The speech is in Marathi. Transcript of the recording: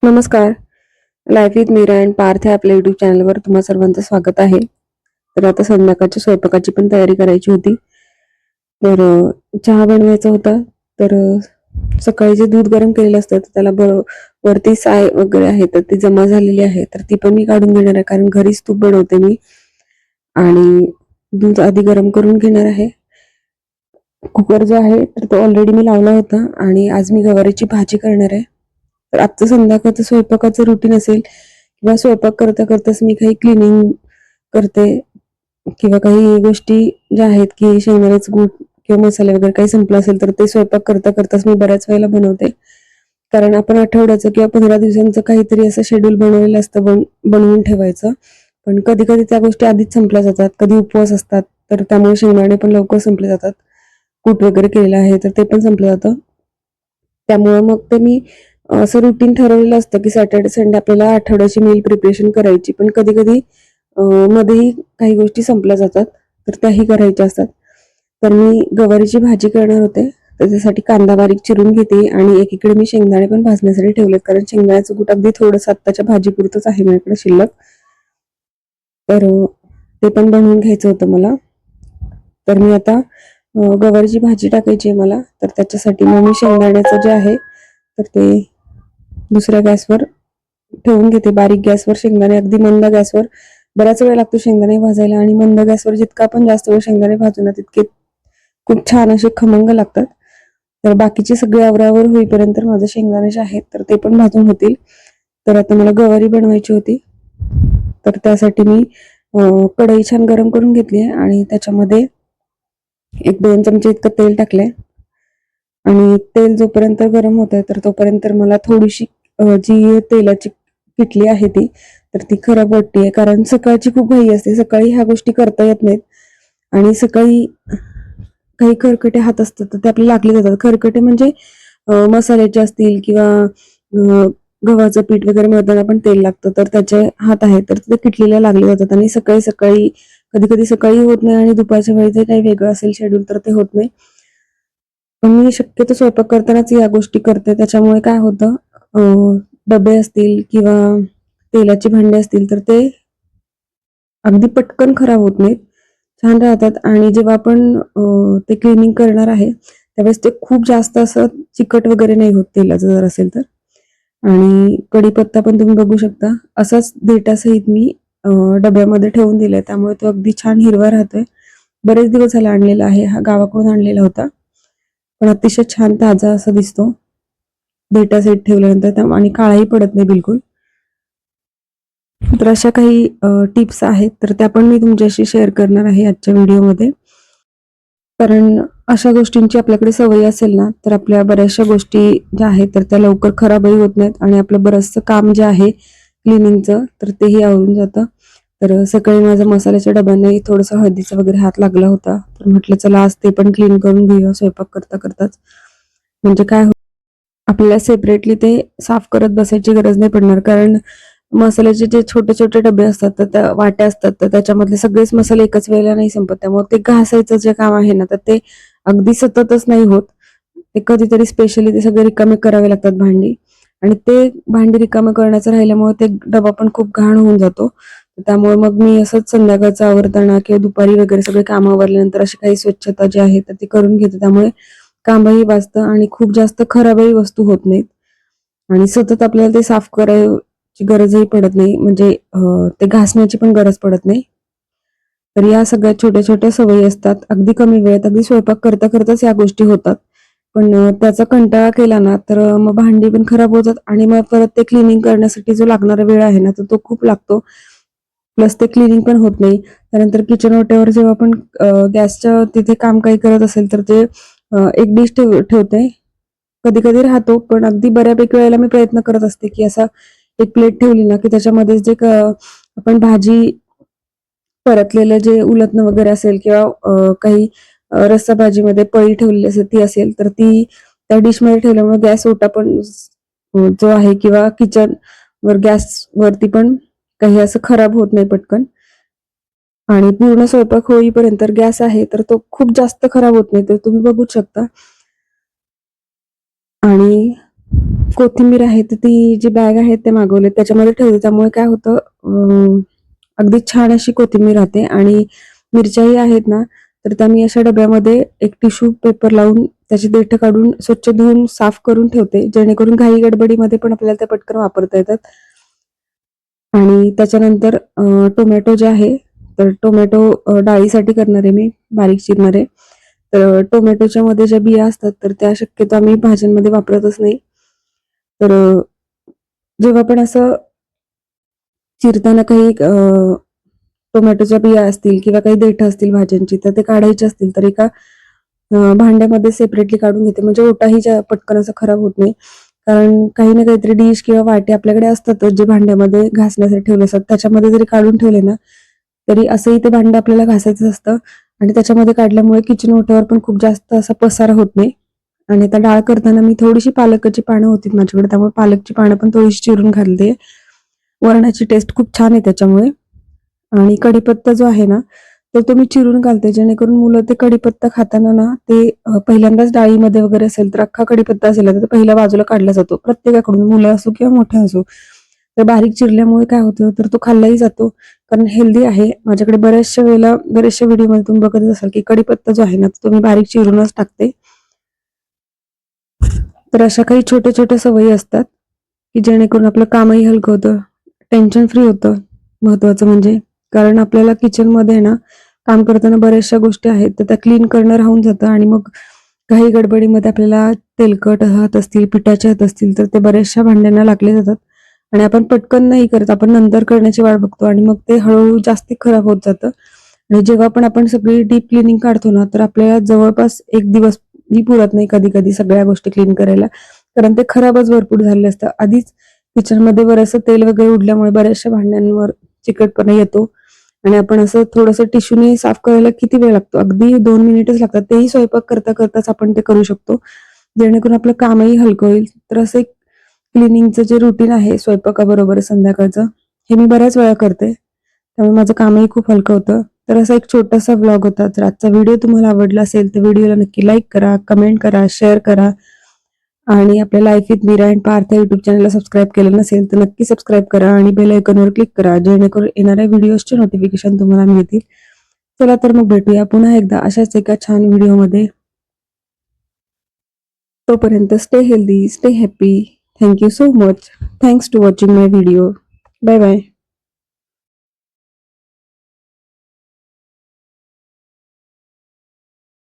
नमस्कार. Life with Meera and Parth या आपल्या युट्यूब चॅनलवर तुम्हा सर्वांचं स्वागत आहे. तर आता संध्याकाळच्या स्वयंपाकाची पण तयारी करायची होती. तर चहा बनवायचा होता. तर सकाळी जे दूध गरम केलेलं असतं त्याला वरती साय वगैरे आहे तर ती जमा झालेली आहे, तर ती पण मी काढून घेणार आहे, कारण घरीच तूप बनवते मी. आणि दूध आधी गरम करून घेणार आहे. कुकर जो आहे तर तो ऑलरेडी मी लावला होता. आणि आज मी गवारीची भाजी करणार आहे. तर आजचं संध्याकाळचं स्वयंपाकाचं रुटीन असेल, किंवा स्वयंपाक करता करताच मी काही क्लिनिंग करते, किंवा काही गोष्टी ज्या आहेत की शेंगदाण्याचं कूट किंवा मसाले वगैरे काही संपलं असेल तर ते स्वयंपाक करता करताच मी बऱ्याच वेळेला बनवते. कारण आपण आठवड्याचं किंवा 15 दिवसांचं काहीतरी असं शेड्यूल बनवलेलं असतं, बनवून ठेवायचं. पण कधी कधी त्या गोष्टी आधीच संपल्या जातात, कधी उपवास असतात तर त्यामुळे शेंगदाणे पण लवकर संपले जातात. कूट वगैरे केलेलं आहे तर ते पण संपलं जातं. त्यामुळे मग ते मी असं रुटीन ठरवलेलं असतं की सॅटर्डे संडे आपल्याला आठवड्याची मील प्रिपरेशन करायची, पण कधी कधी मध्येही काही गोष्टी संपल्या जातात तर त्याही करायच्या असतात. तर मी गवारीची भाजी करणार होते, तर त्यासाठी कांदा बारीक चिरून घेते आणि एकीकडे मी शेंगदाणे पण भाजण्यासाठी ठेवलेत, कारण शेंगदाण्याचं कूट अगदी थोडंसं आत्ताच्या भाजीपुरतंच आहे माझ्याकडे शिल्लक. तर ते पण बनवून घ्यायचं होतं मला. तर मी आता गवारीची भाजी टाकायची आहे मला, तर त्याच्यासाठी मग मी शेंगदाण्याचं जे आहे तर ते दुसऱ्या गॅसवर ठेवून घेते. बारीक गॅसवर शेंगदाणे, अगदी मंद गॅसवर. बराच वेळ लागतो शेंगदाणे भाजायला, आणि मंद गॅसवर जितका आपण जास्त वेळ शेंगदाणे भाजू ना तितके खूप छान असे खमंग लागतात. तर बाकीचे सगळे आवरावर होईपर्यंत माझे शेंगदाणे जे आहेत तर ते पण भाजून होतील. तर आता मला गवारी बनवायची होती, तर त्यासाठी मी कढई छान गरम करून घेतली आहे आणि त्याच्यामध्ये 1-2 चमचे इतकं तेल टाकलंय. आणि तेल जोपर्यंत गरम होत आहे तर तोपर्यंत मला थोडीशी जी तेलाची किटली आहे ती तर ती खराब वाटते, कारण सकाळची खूप घाई असते, सकाळी ह्या गोष्टी करता येत नाहीत. आणि सकाळी काही खरकटे हात असतात तर ते आपल्याला लागले जातात. खरकटे म्हणजे मसाल्याचे असतील, किंवा गव्हाचं पीठ वगैरे मळताना पण तेल लागतं तर त्याचे हात आहेत तर ते किटलीला लागले जातात. आणि सकाळी सकाळी कधी कधी सकाळी होत नाही, आणि दुपारच्या वेळी जर काही वेगळं असेल शेड्यूल तर ते होत नाही. पण मी शक्यतो स्वयंपाक करतानाच या गोष्टी करते, त्याच्यामुळे काय होतं, डबे असतील किंवा तेलाची भांडी असतील तर ते अगदी पटकन खराब होत नाहीत, छान राहतात. आणि जेव्हा आपण ते क्लिनिंग करणार आहे त्यावेळेस ते खूप जास्त असं चिकट वगैरे नाही होत तेलाचं जर असेल तर. आणि कढीपत्ता पण तुम्ही बघू शकता, असाच देठासहित मी डब्यामध्ये ठेवून दिलाय, त्यामुळे तो अगदी छान हिरवा राहतोय. बरेच दिवस झाला आणलेला आहे, हा गावाकडून आणलेला होता, पण अतिशय छान ताजा असा दिसतो देठासहित ठेवल्यानंतर, आणि काळाही पडत नाही बिलकुल. तर अशा काही टिप्स आहेत तर त्या पण मी तुमच्याशी शेअर करणार आहे आजच्या व्हिडिओमध्ये. कारण अशा गोष्टींची आपल्याकडे सवय असेल ना तर आपल्या बऱ्याचशा गोष्टी ज्या आहेत तर त्या लवकर खराबही होत नाहीत, आणि आपलं बरंचसं काम जे आहे क्लिनिंगचं तर तेही आवरून जातं. तर सकाळी माझ्या मसाल्याच्या डब्यांनाही थोडंसं हळदीचा वगैरे हात लागला होता, तर म्हटलं चला आज ते पण क्लीन करून घेऊया स्वयंपाक करता करताच. म्हणजे काय आपल्याला सेपरेटली ते साफ करत बसायची गरज नाही पडणार, कारण मसाल्याचे जे छोटे छोटे डबे असतात तर त्या वाट्या असतात तर त्याच्यामधले सगळेच मसाले एकाच वेळेला नाही संपत, त्यामुळे ते घासायचं जे काम आहे ना तर ते अगदी सततच नाही होत. ते कधीतरी स्पेशली ते सगळे रिकामे करावे लागतात भांडी, आणि ते भांडी रिकामे करण्याचं राहिल्यामुळे ते डबा पण खूप घाण होऊन जातो. त्यामुळे मग मी असंच संध्याकाळचं आवरताना किंवा दुपारी वगैरे सगळे कामं आवरल्यानंतर अशी काही स्वच्छता जी आहे तर ती करून घेते, त्यामुळे कामही वाचतं आणि खूप जास्त खराबही वस्तू होत नाहीत. आणि सतत आपल्याला ते साफ करायची गरजही पडत नाही, म्हणजे ते घासण्याची पण गरज पडत नाही. तर या सगळ्या छोट्या छोट्या सवयी असतात, अगदी कमी वेळेत, अगदी स्वयंपाक करता करताच या गोष्टी होतात. पण त्याचा कंटाळा केला ना तर मग भांडी पण खराब होतात, आणि मग परत ते क्लिनिंग करण्यासाठी जो लागणारा वेळ आहे ना तर तो खूप लागतो. प्लस ते क्लिनिंग पण होत नाही. त्यानंतर किचन ओट्यावर जेव्हा आपण गॅसच्या तिथे काम काही करत असेल तर ते एक डिश ठेवते. कधी कधी राहतो, पण अगदी बऱ्यापैकी वेळेला मी प्रयत्न करत असते की असा एक प्लेट ठेवली ना की त्याच्यामध्ये जे आपण भाजी परतलेलं जे उलटणं वगैरे असेल, किंवा काही रस्सा भाजीमध्ये पळी ठेवलेली असेल ती असेल तर ती त्या डिशमध्ये ठेवल्यामुळे गॅस ओटा पण जो आहे, किंवा किचन वर गॅस वरती पण काही असं खराब होत नाही पटकन. आणि पूर्ण स्वयंपाक होईपर्यंत गॅस आहे तर तो खूप जास्त खराब होत नाही, तर तुम्ही बघूच शकता. आणि कोथिंबीर आहे तर ती जी बॅग आहे ते मागवले त्याच्यामध्ये ठेवते, त्यामुळे काय होतं अगदी छान अशी कोथिंबीर राहते. आणि मिरच्याही आहेत ना, तर त्या मी अशा डब्यामध्ये एक टिश्यू पेपर लावून त्याची देठं काढून स्वच्छ धुवून साफ करून ठेवते, जेणेकरून घाई गडबडीमध्ये पण आपल्याला त्या पटकन वापरता येतात. आणि त्याच्यानंतर टोमॅटो जे आहे, तर टोमॅटो डाळीसाठी करणार आहे मी, बारीक चिरणार आहे. तर टोमॅटोच्या मध्ये ज्या बिया असतात तर त्या शक्यतो आम्ही भाज्यांमध्ये वापरतच नाही. तर जेव्हा पण असं चिरताना काही टोमॅटोच्या बिया असतील किंवा काही देठं असतील भाज्यांची, तर ते काढायचे असतील तर एका भांड्यामध्ये सेपरेटली काढून घेते, म्हणजे ओटाही पटकन असं खराब होत नाही. कारण काही ना काहीतरी डिश किंवा वाटे आपल्याकडे असतातच जे भांड्यामध्ये घासण्यासाठी ठेवले असतात, त्याच्यामध्ये जरी काढून ठेवले ना, तरी असंही ते भांडं आपल्याला घासायचं असतं. आणि त्याच्यामध्ये काढल्यामुळे किचन ओट्यावर पण खूप जास्त असा पसारा होत नाही. आणि आता डाळ करताना मी थोडीशी पालकाची पानं होती माझ्याकडे, त्यामुळे पालकची पानं पण थोडीशी चिरून घालते. वरणाची टेस्ट खूप छान आहे त्याच्यामुळे. आणि कढीपत्ता जो आहे ना, तर तो मी चिरून घालते, जेणेकरून मुलं ते कढीपत्ता खाताना ना, ते पहिल्यांदाच डाळीमध्ये वगैरे असेल तर अख्खा कढीपत्ता असेल तर पहिला बाजूला काढला जातो प्रत्येकाकडून, मुलं असो किंवा मोठे असो. तर बारीक चिरल्यामुळे काय होतं, तर तो खाल्लाही जातो, कारण हेल्दी आहे. माझ्याकडे बऱ्याचशा व्हिडिओमध्ये तुम्ही बघत असाल की कढीपत्ता जो आहे ना, तो मी बारीक चिरूनच टाकते. तर अशा काही छोट्या छोट्या सवयी असतात की जेणेकरून आपलं कामही हलकं होतं, टेन्शन फ्री होतं महत्वाचं म्हणजे. कारण आपल्याला किचनमध्ये ना काम करताना बऱ्याचशा गोष्टी आहेत, तर त्या क्लीन करणं राहून जातं. आणि मग काही गडबडीमध्ये आपल्याला तेलकट हात असतील, पिठाचे हात असतील, तर ते बऱ्याचशा भांड्यांना लागले जातात. आणि आपण पटकन नाही करत, आपण नंतर करण्याची वाट बघतो आणि मग ते हळूहळू जास्ती खराब होत जातं. आणि जेव्हा पण आपण सगळी डीप क्लिनिंग काढतो ना, तर आपल्याला जवळपास एक दिवस ही पुरत नाही कधी कधी सगळ्या गोष्टी क्लीन करायला, कारण ते खराबच भरपूर झाले असतं. आधीच किचनमध्ये बरंचसं तेल वगैरे उडल्यामुळे बऱ्याचशा भांड्यांवर चिकटपणा येतो. आणि आपण असं थोडंसं टिश्यूने साफ करायला किती वेळ लागतो, अगदी 2 मिनिटच लागतात, तेही स्वयंपाक करता करताच आपण ते करू शकतो, जेणेकरून आपलं कामही हलकं होईल. तर असं एक क्लिनिंगचं जे रुटीन आहे स्वयंपाकाबरोबर संध्याकाळचं, हे मी बऱ्याच वेळा करते, त्यामुळे माझं कामही खूप हलकं होतं. तर असा एक छोटासा व्लॉग होता. तर आजचा व्हिडिओ तुम्हाला आवडला असेल तर व्हिडिओला नक्की लाईक करा, कमेंट करा, शेअर करा. आणि आपल्या life with Meera and Parth YouTube चॅनलला सबस्क्राईब केलं नसेल तर नक्की सबस्क्राईब करा आणि बेल आयकॉनवर क्लिक करा, जेणेकरून येणाऱ्या व्हिडिओजचे नोटिफिकेशन तुम्हाला मिळतील. चला तर मग भेटूया पुन्हा एकदा अशाच एका छान व्हिडिओमध्ये. तोपर्यंत stay healthy, stay happy. Thank you so much. Thanks to watching my व्हिडिओ. Bye bye.